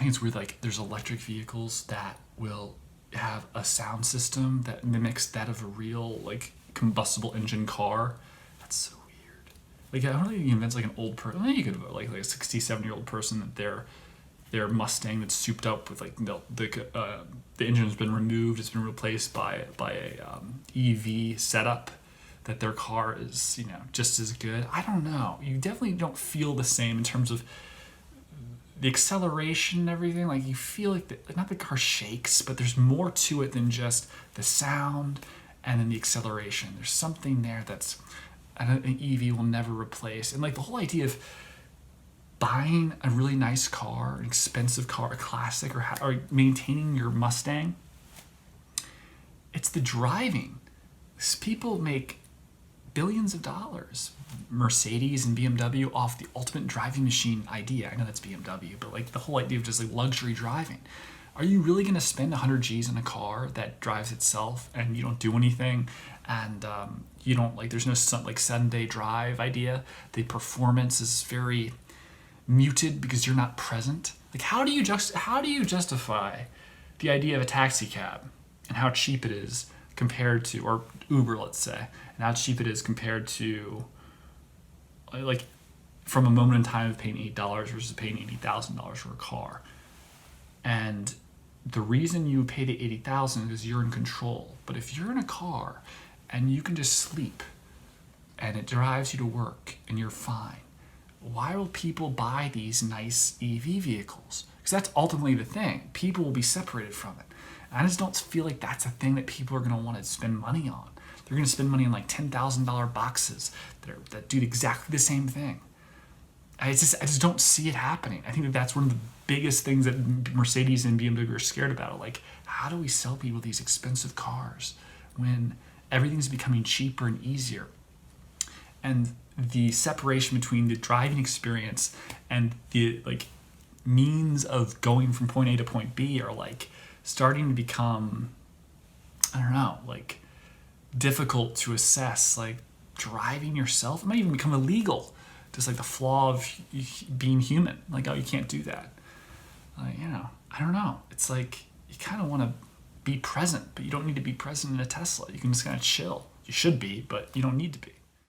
think it's weird, like there's electric vehicles that will have a sound system that mimics that of a real like combustible engine car. That's so weird. Like I don't think you invent like an old person. I think you could like a 60, 70-year-old person that their Mustang that's souped up with like the engine has been removed, it's been replaced by a EV setup, that their car is, you know, just as good. I don't know. You definitely don't feel the same in terms of the acceleration and everything. Like you feel like not the car shakes, but there's more to it than just the sound and then the acceleration. There's something there that's an EV will never replace. And like the whole idea of buying a really nice car, an expensive car, a classic, or maintaining your Mustang, it's the driving. People make billions of dollars, Mercedes and BMW, off the ultimate driving machine idea. I know that's BMW, but like the whole idea of just like luxury driving. Are you really going to spend 100 G's on a car that drives itself and you don't do anything, and you don't like, there's no like 7-day drive idea? The performance is very muted because you're not present. Like how do you justify the idea of a taxi cab and how cheap it is compared to, or Uber, let's say, and how cheap it is compared to, like, from a moment in time of paying $8 versus paying $80,000 for a car? And the reason you pay the $80,000 is you're in control. But if you're in a car and you can just sleep and it drives you to work and you're fine, why will people buy these nice EV vehicles? Because that's ultimately the thing. People will be separated from it. I just don't feel like that's a thing that people are going to want to spend money on. They're going to spend money on like $10,000 boxes that do exactly the same thing. I just don't see it happening. I think that's one of the biggest things that Mercedes and BMW are scared about. Like, how do we sell people these expensive cars when everything's becoming cheaper and easier? And the separation between the driving experience and the like means of going from point A to point B are like starting to become, I don't know, like difficult to assess. Like driving yourself, it might even become illegal. Just like the flaw of being human. Like, oh, you can't do that. You know, I don't know. It's like you kind of want to be present, but you don't need to be present in a Tesla. You can just kind of chill. You should be, but you don't need to be.